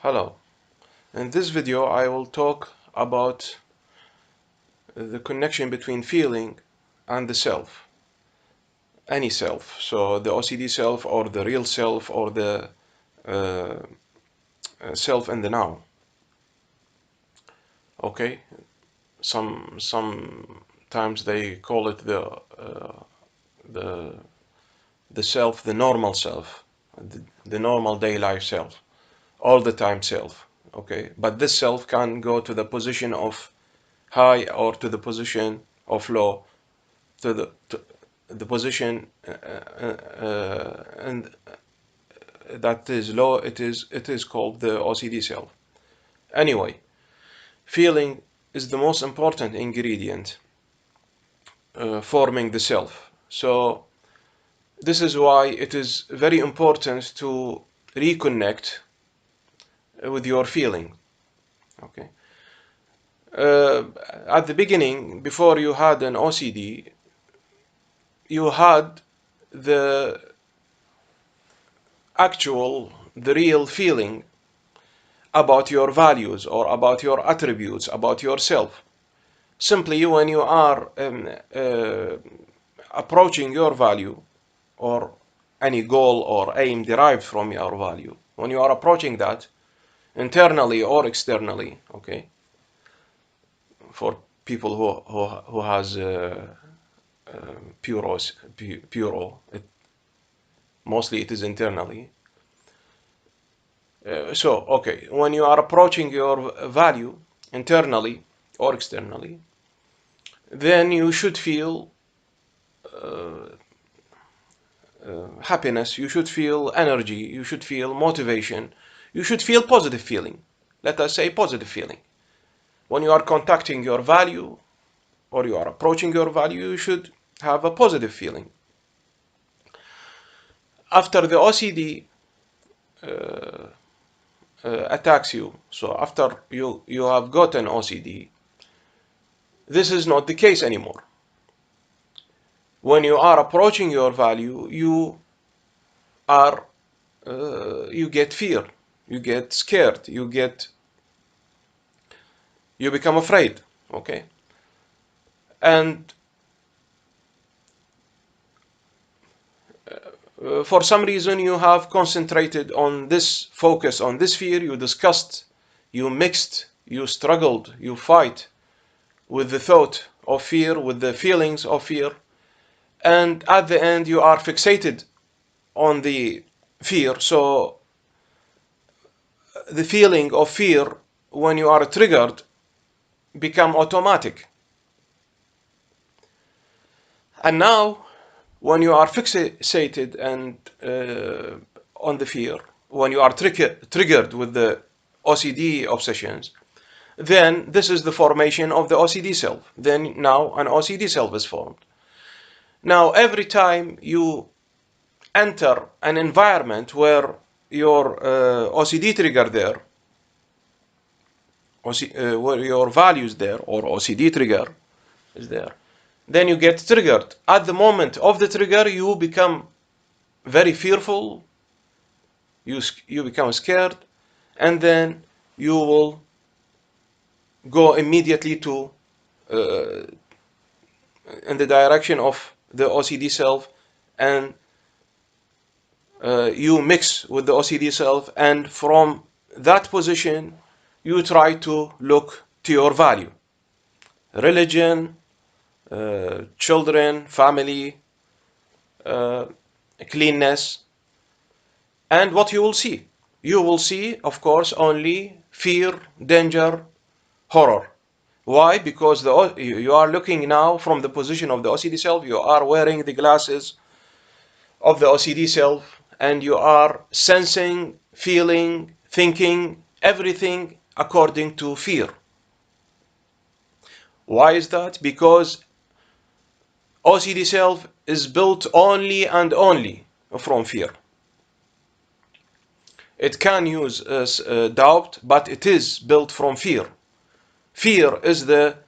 Hello. In this video I will talk about the connection between feeling and the self. Any self. So the OCD self or the real self or the uh, self in the now. Okay? Sometimes they call it the the self, the normal self, the normal day life self, all the time self. Okay? But this self can go to the position of high or to the position of low, to the position and that is low. It is called the OCD self. Anyway, feeling is the most important ingredient forming the self. So this is why it is very important to reconnect with your feeling. Okay. At the beginning, before you had an OCD, you had the the real feeling about your values or about your attributes, about yourself. Simply when you are approaching your value or any goal or aim derived from your value, when you are approaching that internally or externally, okay, for people who has puro, mostly it is internally. Okay, when you are approaching your value internally or externally, then you should feel happiness, you should feel energy, you should feel motivation, you should feel positive feeling. Let us say positive feeling. When you are contacting your value or you are approaching your value, you should have a positive feeling. After the OCD attacks you, so after you have gotten OCD, this is not the case anymore. When you are approaching your value, you get fear, you get scared, you become afraid. Okay, and for some reason you have concentrated on this focus, on this fear. You discussed, you mixed, you struggled, you fight with the thought of fear, with the feelings of fear, and at the end you are fixated on the fear. So the feeling of fear when you are triggered become automatic. And now when you are fixated and on the fear, when you are triggered with the OCD obsessions, then this is the formation of the OCD self. Then now an OCD self is formed. Now every time you enter an environment where your OCD trigger there, where your value is there or OCD trigger is there, then you get triggered. At the moment of the trigger, you become very fearful, you become scared, and then you will go immediately to in the direction of the OCD self, and you mix with the OCD self, and from that position you try to look to your value, religion, children, family, cleanness. And what you will see? You will see, of course, only fear, danger, horror. Why? Because you are looking now from the position of the OCD self, you are wearing the glasses of the OCD self, and you are sensing, feeling, thinking, everything according to fear. Why is that? Because OCD self is built only and only from fear. It can use doubt, but it is built from fear. Fear is the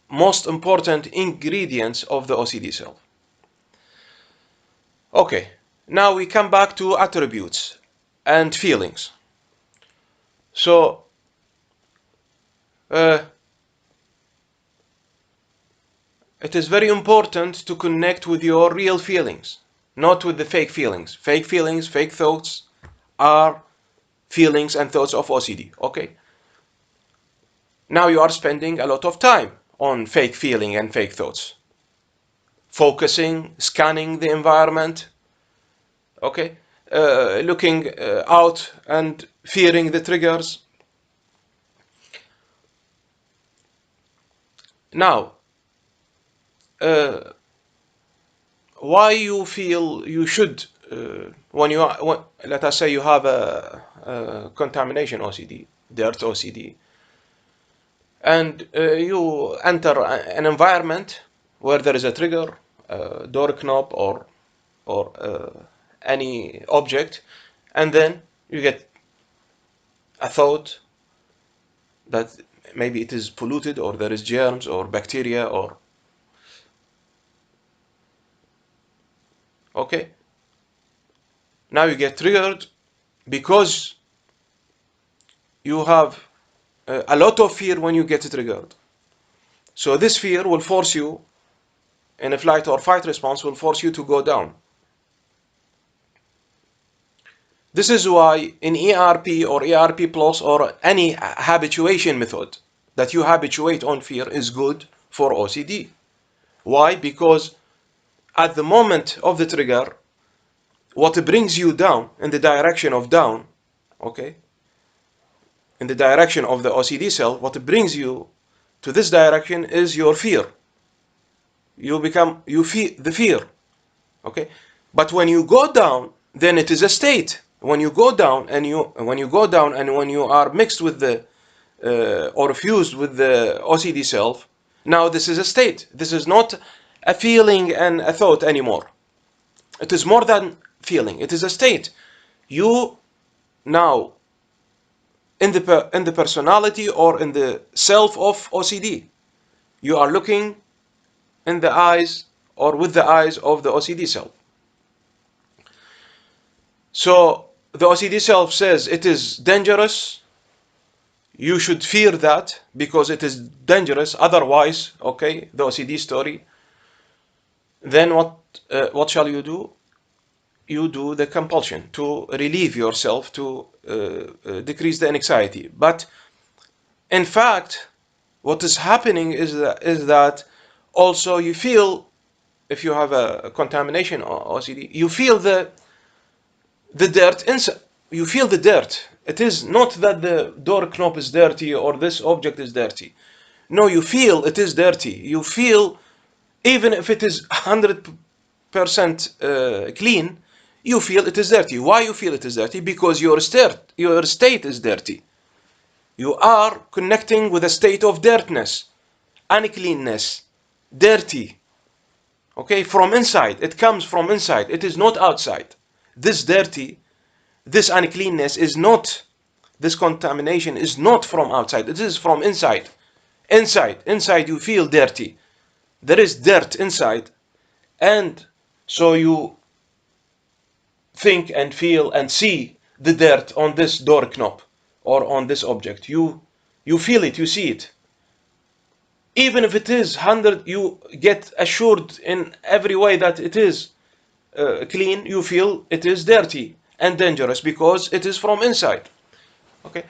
most important ingredients of the OCD self. Okay, now we come back to attributes and feelings. So it is very important to connect with your real feelings, not with the fake feelings. Fake feelings, fake thoughts are feelings and thoughts of OCD. Okay? Now you are spending a lot of time on fake feeling and fake thoughts. Focusing, scanning the environment, okay? Looking out and fearing the triggers. Now, why you feel you should, when you are, let us say you have a contamination OCD, dirt OCD, and you enter an environment where there is a trigger, a door knob, or any object, and then you get a thought that maybe it is polluted, or there is germs or bacteria, or okay, now you get triggered because you have a lot of fear when you get triggered. So this fear will force you, in a flight or fight response, will force you to go down. This is why in ERP or ERP plus or any habituation method that you habituate on fear is good for OCD. Why? Because at the moment of the trigger, what brings you down in the direction of down, okay, in the direction of the OCD cell, what brings you to this direction is your fear. You feel the fear, okay? But when you go down, then it is a state. When you go down and when you are mixed with the or fused with the OCD self, now this is a state. This is not a feeling and a thought anymore. It is more than feeling. It is a state. You now in the personality or in the self of OCD, you are looking in the eyes or with the eyes of the OCD self. So the OCD self says it is dangerous. You should fear that because it is dangerous. Otherwise, okay, the OCD story. Then what shall you do? You do the compulsion to relieve yourself, to decrease the anxiety. But in fact, what is happening is that also you feel, if you have a contamination OCD, you feel the dirt inside. You feel the dirt. It is not that the door knob is dirty or this object is dirty. No, you feel it is dirty. You feel, even if it is 100% clean, you feel it is dirty. Why you feel it is dirty? Because your state is dirty. You are connecting with a state of dirtness, uncleanness, dirty. Okay, from inside. It comes from inside. It is not outside. This dirty, this uncleanness is not, this contamination is not from outside. It is from inside. Inside you feel dirty. There is dirt inside. And so you think and feel and see the dirt on this door knob or on this object. You feel it, you see it. Even if it is 100, you get assured in every way that it is clean, you feel it is dirty and dangerous because it is from inside. Okay,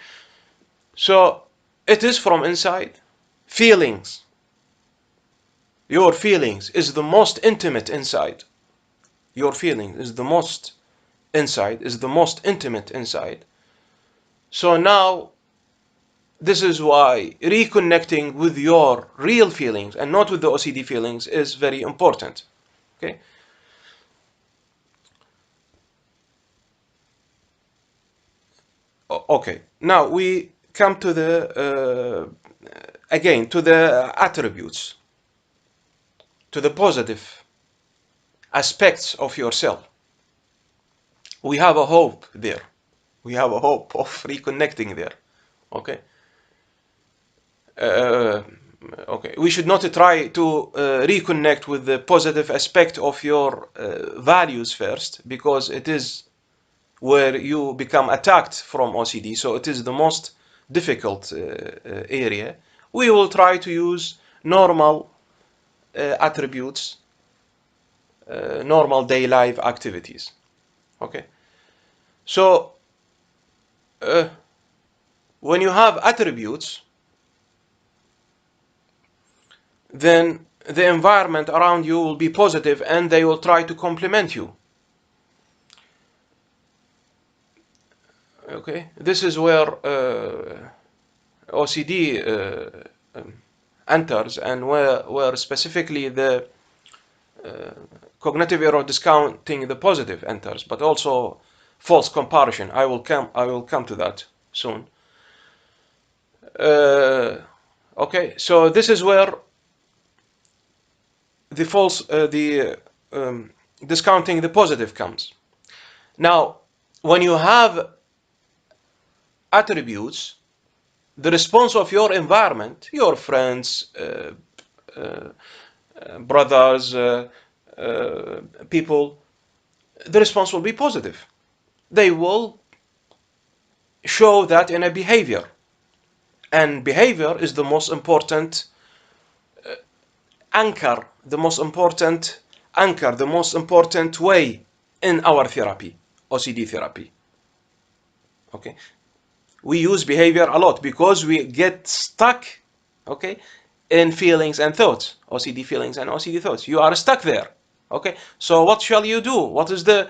so it is from inside. Feelings, your feelings is the most intimate inside. Your feeling is the most inside, is the most intimate inside. So now this is why reconnecting with your real feelings and not with the OCD feelings is very important. Okay. Okay. Now we come to the again to the attributes, to the positive aspects of yourself. We have a hope there. We have a hope of reconnecting there. Okay. Okay. We should not try to reconnect with the positive aspect of your values first, because it is where you become attacked from OCD. So it is the most difficult area, we will try to use normal attributes, normal day life activities. Okay, so when you have attributes, then the environment around you will be positive and they will try to complement you. Okay, this is where OCD enters, and where specifically the cognitive error discounting the positive enters, but also false comparison. I will come to that soon. Okay, so this is where the false discounting the positive comes. Now, when you have attributes, the response of your environment, your friends, brothers, people, the response will be positive. They will show that in a behavior. And behavior is the most important anchor, the most important way in our therapy, OCD therapy. Okay, we use behavior a lot because we get stuck, okay, in feelings and thoughts, OCD feelings and OCD thoughts. You are stuck there. Okay, so what shall you do? What is the?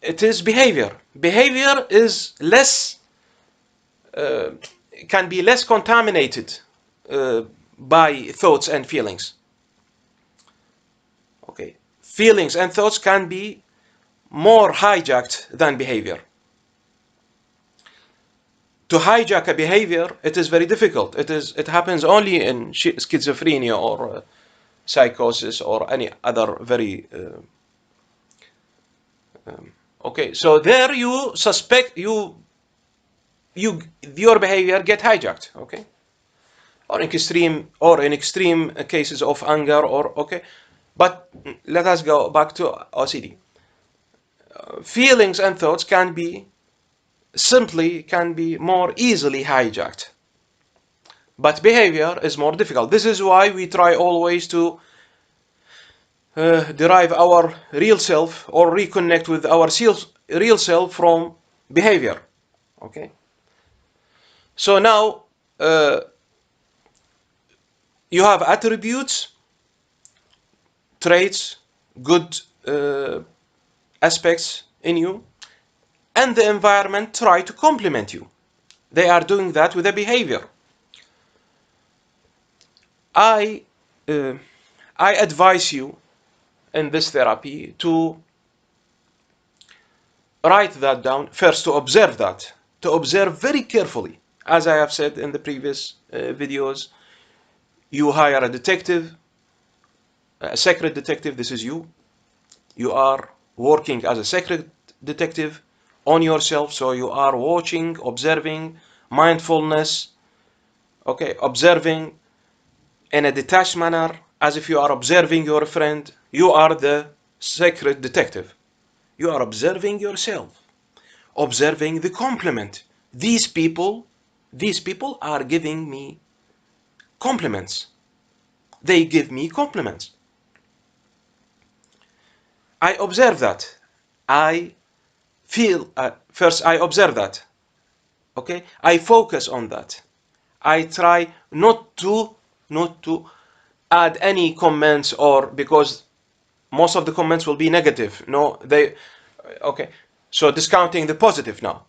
It is behavior. Behavior is less, can be less contaminated by thoughts and feelings. Okay, feelings and thoughts can be more hijacked than behavior. To hijack a behavior, it is very difficult. It happens only in schizophrenia or psychosis or any other very okay. So there you suspect your behavior get hijacked. Okay, or in extreme cases of anger or okay. But let us go back to OCD. Feelings and thoughts can be more easily hijacked. But behavior is more difficult. This is why we try always to derive our real self or reconnect with our real self from behavior. Okay. So now you have attributes, traits, good aspects in you, and the environment try to complement you. They are doing that with a behavior. I advise you in this therapy to write that down first, to observe very carefully. As I have said in the previous videos, you hire a detective, a secret detective. This is you. You are working as a secret detective on yourself, so you are watching, observing, mindfulness, okay, observing in a detached manner, as if you are observing your friend. You are the secret detective. You are observing yourself, observing the compliment. These people are giving me compliments. They give me compliments. I observe that. I feel, first I observe that. Okay, I focus on that. I try not to add any comments, or because most of the comments will be negative. No, okay. So discounting the positive now.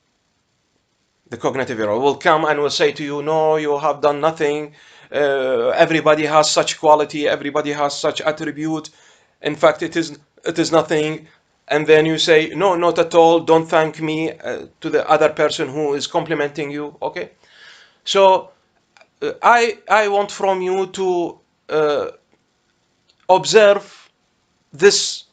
The cognitive error will come and will say to you, no, you have done nothing. Everybody has such quality. Everybody has such attribute. In fact, it is nothing. And then you say, no, not at all. Don't thank me, to the other person who is complimenting you. Okay. So I want from you to observe this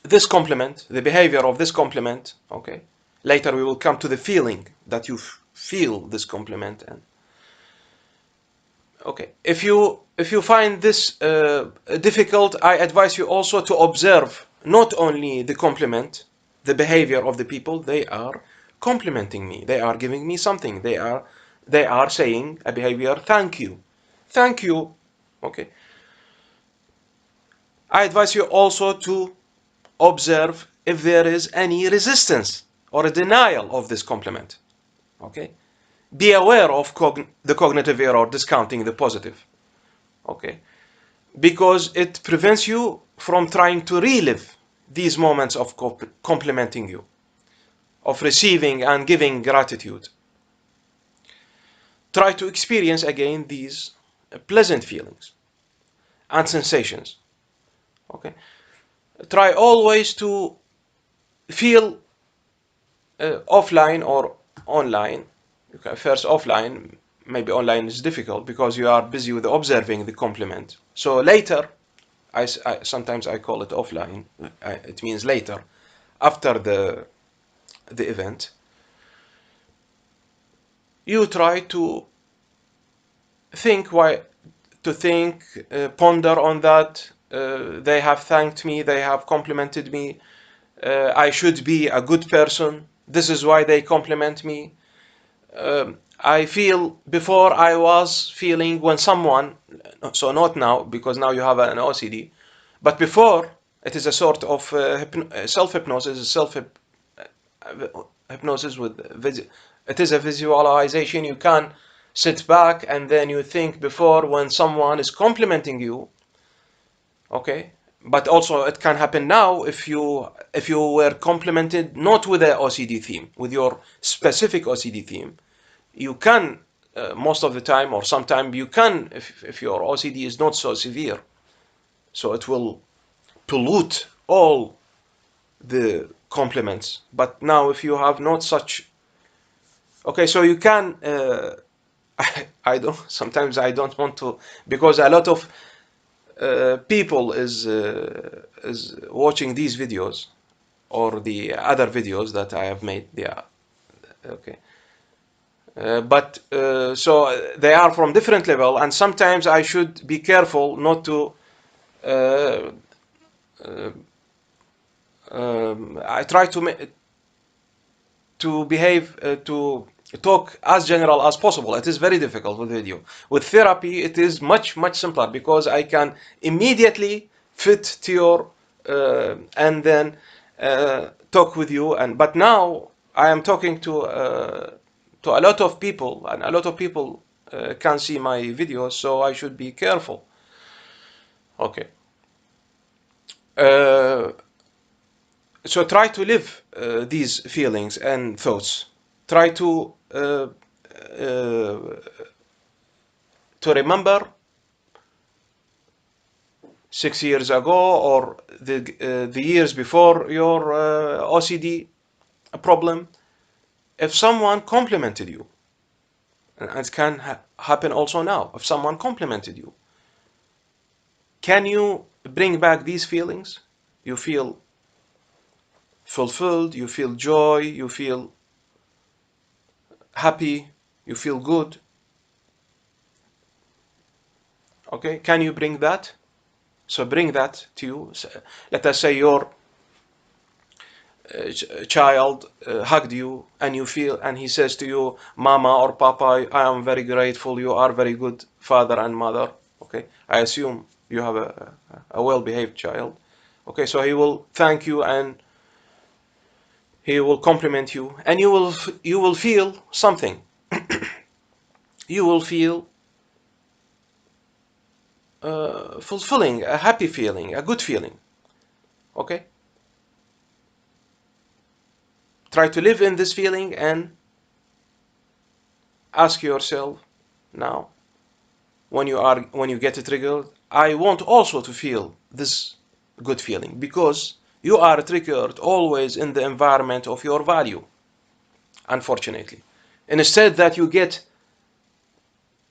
this compliment, the behavior of this compliment. Okay. Later we will come to the feeling that you feel this compliment. And okay, if you find this difficult, I advise you also to observe not only the compliment, the behavior of the people. They are complimenting me. They are giving me something. They are saying a behavior, thank you. Thank you. Okay. I advise you also to observe if there is any resistance or a denial of this compliment. Okay. Be aware of the cognitive error, discounting the positive. Okay. Because it prevents you from trying to relive these moments of complimenting you, of receiving and giving gratitude. Try to experience again these pleasant feelings and sensations. Okay. Try always to feel offline or online. Okay, first offline, maybe online is difficult because you are busy with observing the compliment. So later, sometimes I call it offline. It means later, after the event. You try to think ponder on that. They have thanked me, they have complimented me. I should be a good person. This is why they compliment me. I feel before I was feeling when someone, so not now because now you have an OCD, but before it is a sort of self-hypnosis, hypnosis with it is a visualization. You can sit back and then you think before when someone is complimenting you. Okay, but also it can happen now if you were complimented not with a OCD theme, with your specific OCD theme. You can most of the time or sometime you can if your OCD is not so severe, so it will pollute all the compliments. But now if you have not such, okay, so you can I don't, sometimes I don't want to, because a lot of people is watching these videos or the other videos that I have made. Yeah, okay. But so they are from different level, and sometimes I should be careful not to. Uh, I try to behave to talk as general as possible. It is very difficult with video. With therapy, it is much simpler because I can immediately fit to your and then talk with you. And but now I am talking to a lot of people, and a lot of people can see my videos, so I should be careful. Okay. Uh, so try to live these feelings and thoughts. Try to remember 6 years ago or the years before your OCD problem. If someone complimented you, and it can happen also now, if someone complimented you, can you bring back these feelings? You feel fulfilled, you feel joy, you feel happy, you feel good. Okay, can you bring that? So bring that to you. Let us say your child hugged you and you feel, and he says to you, Mama or Papa, I am very grateful. You are very good father and mother. Okay, I assume you have a well-behaved child. Okay, so he will thank you and he will compliment you, and you will feel something. You will feel fulfilling, a happy feeling, a good feeling. Okay, try to live in this feeling and ask yourself now, when you get triggered, I want also to feel this good feeling, because you are triggered always in the environment of your value, unfortunately. And instead that you get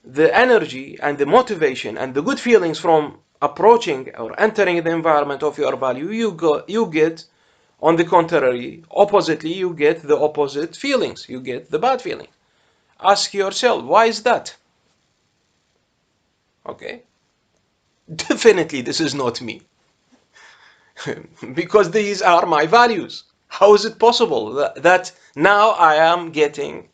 the energy and the motivation and the good feelings from approaching or entering the environment of your value, you get, on the contrary, oppositely, you get the opposite feelings. You get the bad feeling. Ask yourself, why is that? Okay, definitely this is not me. Because these are my values. How is it possible that now I am getting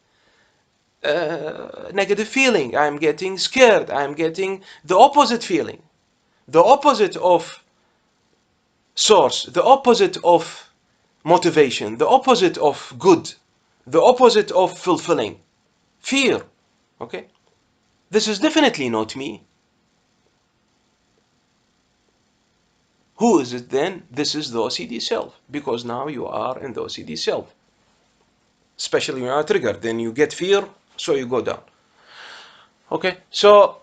negative feeling? I'm getting scared. I'm getting the opposite feeling, the opposite of source, the opposite of motivation, the opposite of good, the opposite of fulfilling. Fear. Okay? This is definitely not me. Who is it then? This is the OCD self, because now you are in the OCD self. Especially when you are triggered, then you get fear, so you go down. Okay, so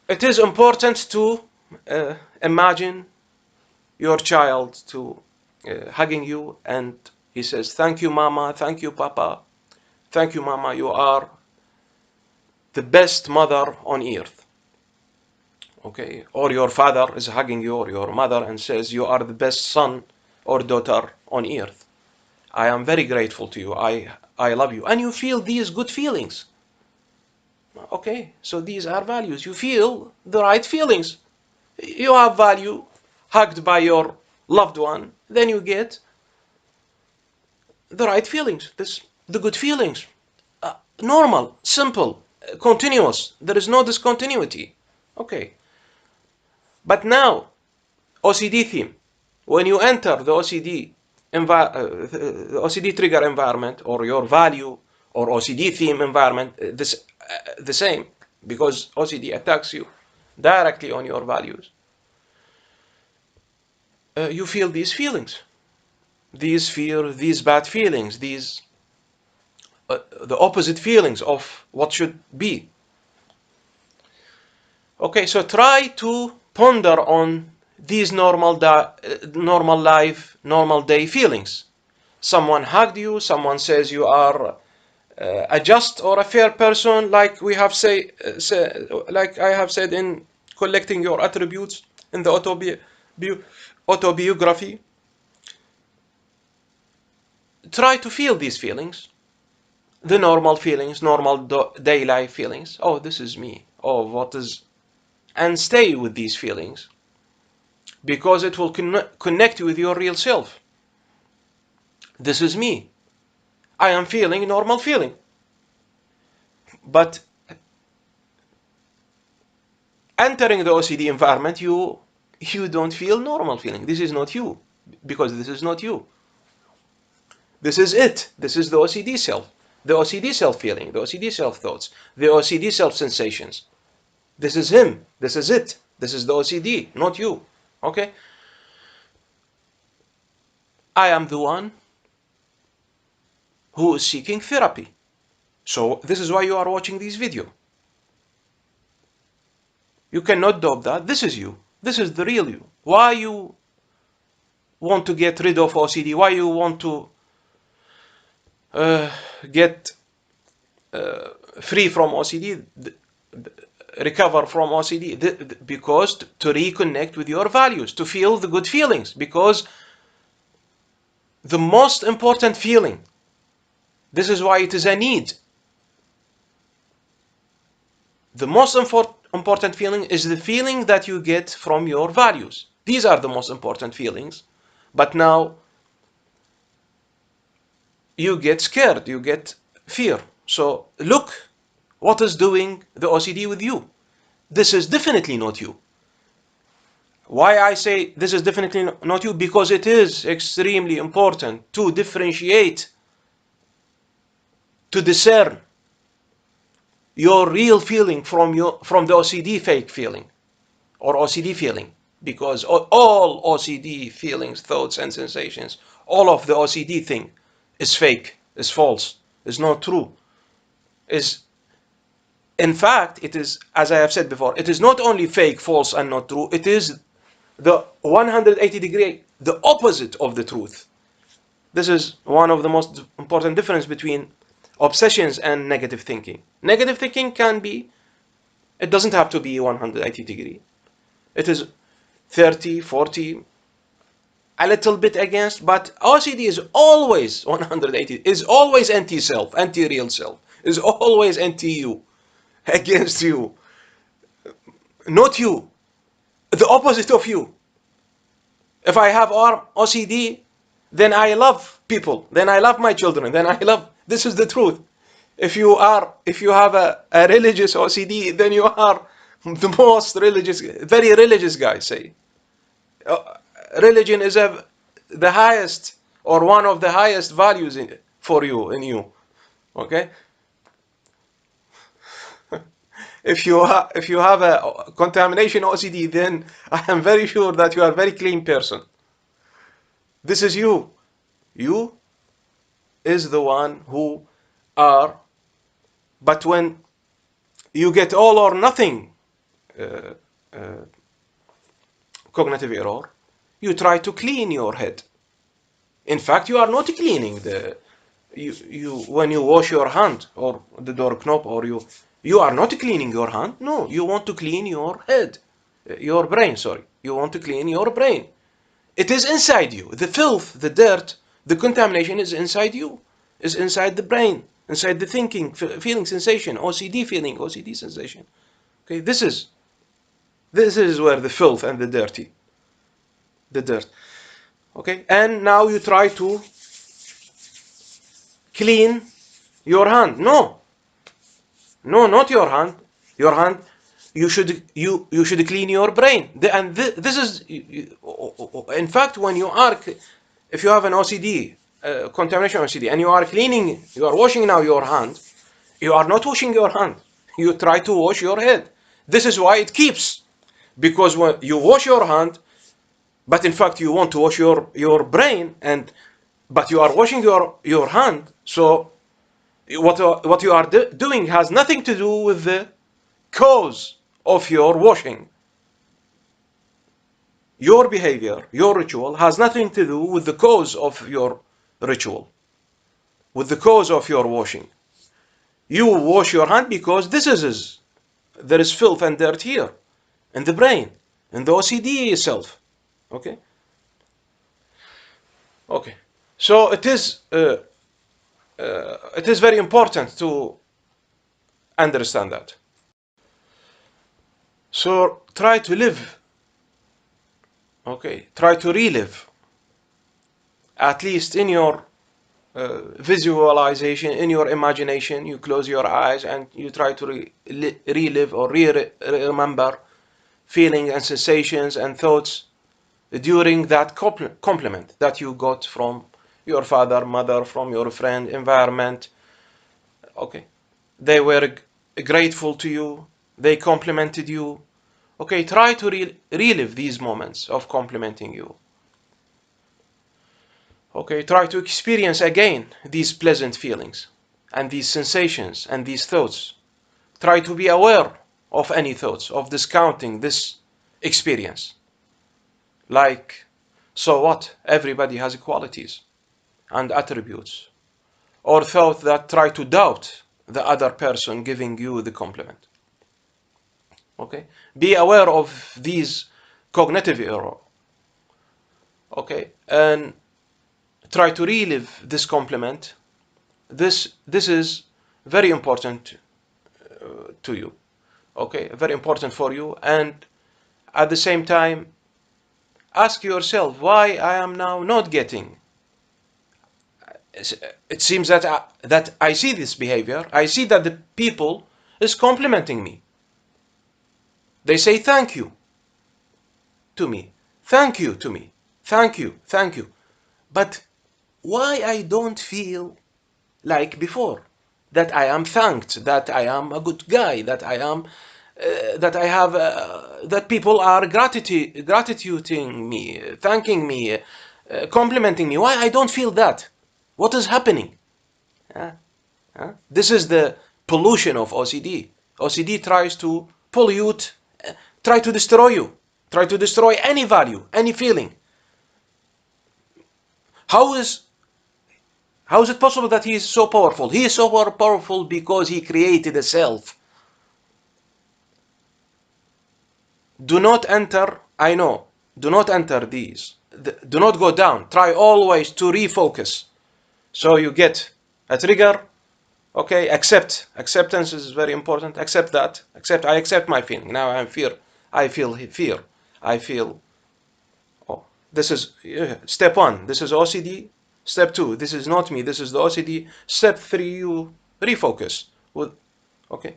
it is important to imagine your child to hugging you, and he says, "Thank you, mama. Thank you, papa. Thank you, mama. You are the best mother on earth." Okay, or your father is hugging you, or your mother, and says, "You are the best son or daughter on earth. I am very grateful to you. I love you." And you feel these good feelings. Okay, so these are values. You feel the right feelings. You have value, hugged by your loved one, then you get the right feelings, the good feelings. Normal, simple, continuous. There is no discontinuity. Okay, but now OCD theme. When you enter the OCD trigger environment, or your value or OCD theme environment, the same, because OCD attacks you directly on your values. You feel these feelings, these fear, these bad feelings, these the opposite feelings of what should be. Okay, so try to ponder on these normal life, normal day feelings. Someone hugged you, someone says you are a just or a fair person, like we have like I have said in collecting your attributes in the autobiography. Try to feel these feelings, the normal feelings, normal day life feelings. Oh, this is me. Oh, what is, and stay with these feelings, because it will connect you with your real self. This is me. I am feeling normal feeling. But entering the OCD environment, you don't feel normal feeling. This is not you, because this is not you. This is it. This is the OCD self. The OCD self feeling, the OCD self thoughts, the OCD self sensations. This is him. This is it. This is the OCD, not you. Okay? I am the one who is seeking therapy. So this is why you are watching this video. You cannot doubt that. This is you. This is the real you. Why you want to get rid of OCD? Why you want to get free from OCD? Recover from OCD? Because to reconnect with your values, to feel the good feelings. Because the most important feeling, this is why it is a need. The most important feeling is the feeling that you get from your values. These are the most important feelings. But now you get scared, you get fear. So look what is doing the OCD with you. This is definitely not you. Why I say this is definitely not you? Because it is extremely important to differentiate, to discern your real feeling from the OCD fake feeling or OCD feeling. Because all OCD feelings, thoughts, and sensations, all of the OCD thing is fake, is false, is not true. Is, in fact, it is, as I have said before, it is not only fake, false, and not true, it is the 180-degree, the opposite of the truth. This is one of the most important difference between obsessions and negative thinking. Negative thinking can be, it doesn't have to be 180-degree. It is 30, 40, a little bit against, but OCD is always 180, is always anti-self, anti-real self, is always anti-you, against you, not you, the opposite of you. If I have OCD, then I love people, then I love my children, then I love, this is the truth. If you have a religious OCD, then you are the most religious, very religious guy, say. Religion is the highest, or one of the highest values for you, in you. Okay? If you have a contamination OCD, then I am very sure that you are a very clean person. This is you. You is the one who are, but when you get all or nothing uh, uh, cognitive error, you try to clean your head. In fact, you are not cleaning the you when you wash your hand or the door knob, or you are not cleaning your hand. No, you want to clean your head, your brain. Sorry, you want to clean your brain. It is inside you. The filth, the dirt, the contamination is inside you, is inside the brain, inside the thinking, feeling, sensation, OCD feeling, OCD sensation. Okay, this is where the filth and the dirt. Okay, and now you try to clean your hand. No, no, not your hand. Your hand. You should clean your brain. And this is, in fact, when you are, if you have an OCD, contamination OCD, and you are cleaning, you are washing now your hand. You are not washing your hand. You try to wash your head. This is why it keeps, because when you wash your hand, but in fact you want to wash your brain, but you are washing your hand. So what you are doing has nothing to do with the cause of your washing. Your behavior, your ritual, has nothing to do with the cause of your ritual, with the cause of your washing. You wash your hand because there is filth and dirt here, in the brain, in the OCD self. Okay? Okay. So it is very important to understand that. So try to live, okay, try to relive, at least in your visualization, in your imagination. You close your eyes and you try to relive or remember feelings and sensations and thoughts during that compliment that you got from your father, mother, from your friend, environment. Okay, they were grateful to you, they complimented you. Okay, try to relive these moments of complimenting you. Okay, try to experience again these pleasant feelings and these sensations and these thoughts. Try to be aware of any thoughts, of discounting this experience. Like, so what? Everybody has qualities and attributes. Or thought that try to doubt the other person giving you the compliment. Okay? Be aware of these cognitive error. Okay? And try to relive this compliment. This is very important to you. Okay? Very important for you. And at the same time, ask yourself why I am now not getting. It seems that I see this behavior. I see that the people is complimenting me. They say thank you to me. Thank you to me. Thank you. Thank you. But why I don't feel like before? That I am thanked, that I am a good guy, that I am, that I have, that people are gratituding me, thanking me, complimenting me. Why I don't feel that? What is happening? This is the pollution of OCD. OCD tries to pollute, try to destroy you, try to destroy any value, any feeling. How is it possible that he is so powerful? He is so powerful because he created a self. Do not enter, I know, do not enter these. Do not go down. Try always to refocus. So you get a trigger. Okay, acceptance is very important. Accept that. I accept my feeling. Now I feel fear. I feel, oh, this is step one. This is OCD. Step 2, this is not me, this is the OCD. Step 3, you refocus. Okay.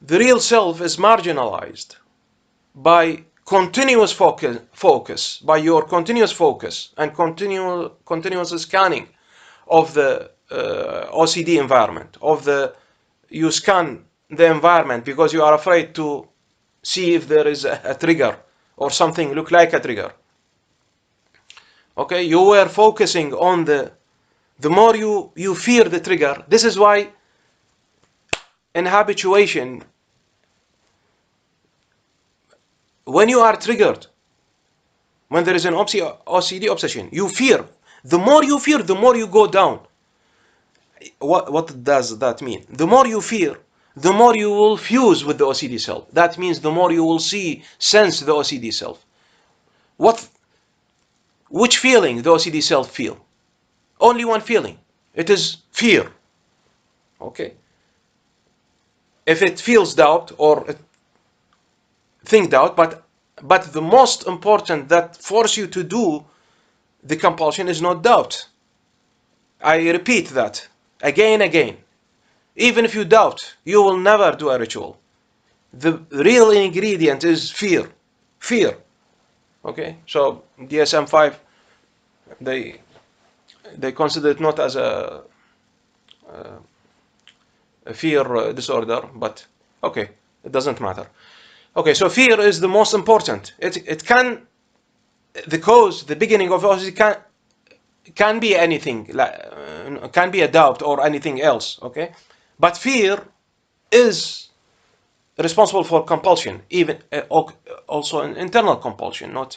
The real self is marginalized by continuous focus, by your continuous focus and continuous scanning of the OCD environment, you scan the environment because you are afraid to see if there is a trigger or something look like a trigger. Okay, you were focusing on the more you fear the trigger. This is why in habituation, when you are triggered, when there is an OCD obsession, you fear. The more you fear, the more you go down. What does that mean? The more you fear, the more you will fuse with the OCD self. That means the more you will sense the OCD self. Which feeling the OCD self feel? Only one feeling. It is fear. Okay. If it feels doubt or think doubt, but the most important that force you to do the compulsion is not doubt. I repeat that again. Even if you doubt, you will never do a ritual. The real ingredient is fear. Fear. Okay? So DSM-5, they consider it not as a fear disorder, but okay, it doesn't matter. Okay, so fear is the most important. It can, the cause, the beginning of OCD can be anything, can be a doubt or anything else, okay? But fear is responsible for compulsion, even also an internal compulsion, not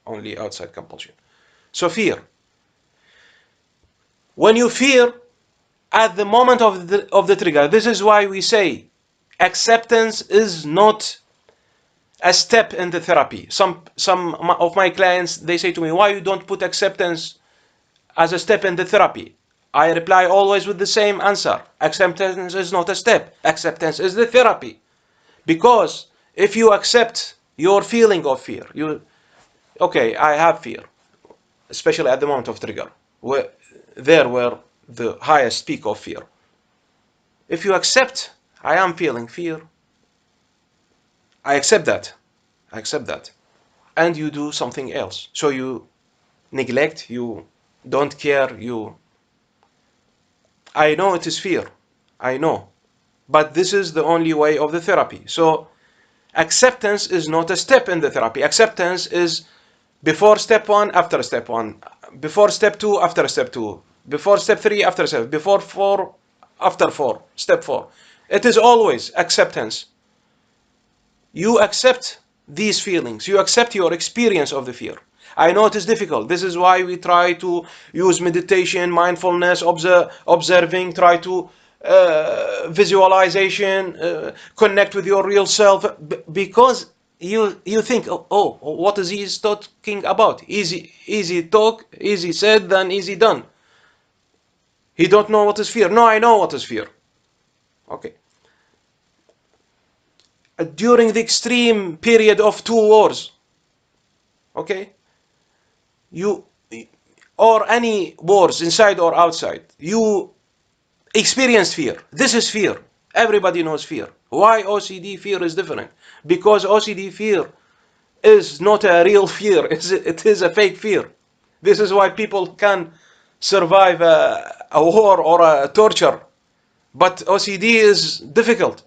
only outside compulsion. So fear. When you fear at the moment of the trigger, this is why we say acceptance is not a step in the therapy. Some of my clients, they say to me, why you don't put acceptance as a step in the therapy? I reply always with the same answer. Acceptance is not a step. Acceptance is the therapy. Because if you accept your feeling of fear, okay, I have fear, especially at the moment of trigger, where the highest peak of fear. If you accept, I am feeling fear, I accept that, and you do something else. So you neglect, you don't care, I know it is fear, I know, but this is the only way of the therapy. So acceptance is not a step in the therapy. Acceptance is before step 1, after step 1, before step 2, after step 2, before step 3, after step, before 4, after 4, step 4. It is always acceptance. You accept these feelings. You accept your experience of the fear. I know it is difficult. This is why we try to use meditation, mindfulness, observing, try to visualization, connect with your real self, because you think, oh, what is he talking about? Easy talk, easy said, than easy done. He don't know what is fear. No, I know what is fear. Okay. During the extreme period of 2 wars, okay, you or any wars inside or outside, you experience fear. This is fear. Everybody knows fear. Why OCD fear is different? Because OCD fear is not a real fear. It is a fake fear. This is why people can survive a war or a torture. But OCD is difficult.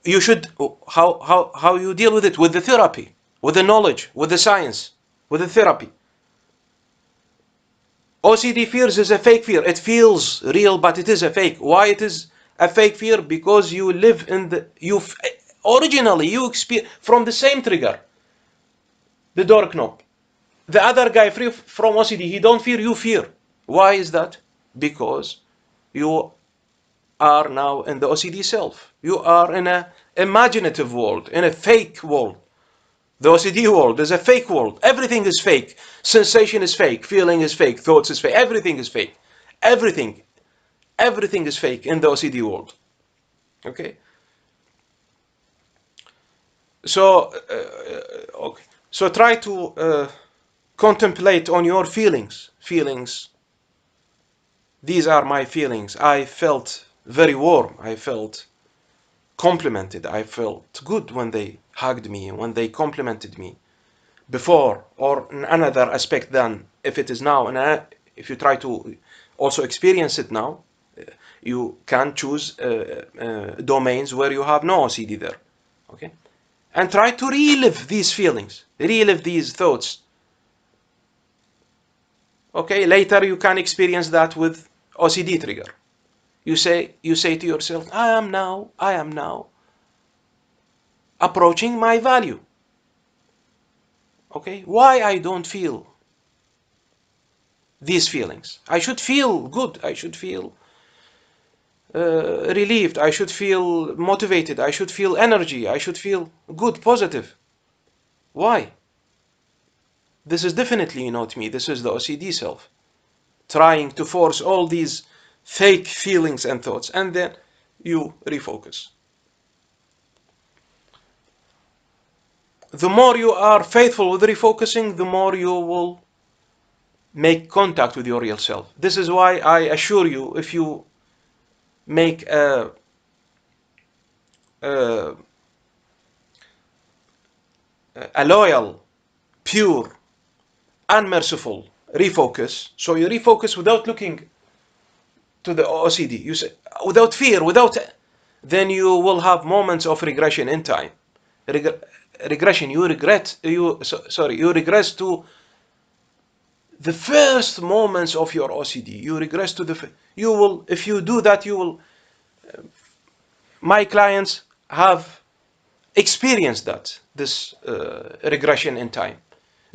You should, how you deal with it? With the therapy, with the knowledge, with the science, with the therapy. OCD fears is a fake fear. It feels real, but it is a fake. Why it is a fake fear? Because you live in originally you experience from the same trigger, the door knob. The other guy free from OCD, he don't fear, you fear. Why is that? Because you are now in the OCD self. You are in an imaginative world, in a fake world. The OCD world is a fake world. Everything is fake. Sensation is fake. Feeling is fake. Thoughts is fake. Everything is fake. Everything. Everything is fake in the OCD world. Okay? So, okay. So try to contemplate on your feelings. Feelings. These are my feelings. I felt very warm. I felt complimented. I felt good when they hugged me, when they complimented me before, or in another aspect than if it is now. And if you try to also experience it now, you can choose domains where you have no OCD there. Okay? And try to relive these feelings, relive these thoughts. Okay? Later you can experience that with OCD trigger. You say to yourself, I am now approaching my value. Okay? Why I don't feel these feelings? I should feel good. I should feel relieved. I should feel motivated. I should feel energy. I should feel good, positive. Why? This is definitely not me. This is the OCD self trying to force all these fake feelings and thoughts, and then you refocus. The more you are faithful with refocusing, the more you will make contact with your real self. This is why I assure you, if you make a, a loyal, pure, unmerciful refocus, so you refocus without looking to the OCD, you say, without fear, without, then you will have moments of regression in time. Regression, you regret, you regress to the first moments of your OCD. You regress to you will, if you do that, you will, my clients have experienced that, this regression in time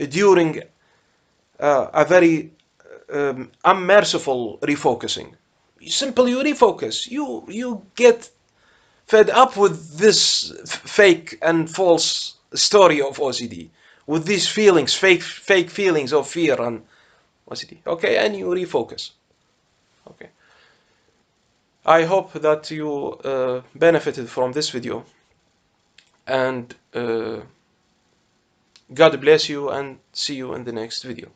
during a very unmerciful refocusing. Simply you refocus. You get fed up with this fake and false story of OCD, with these feelings, fake feelings of fear and OCD. Okay, and you refocus. Okay. I hope that you benefited from this video, and God bless you, and see you in the next video.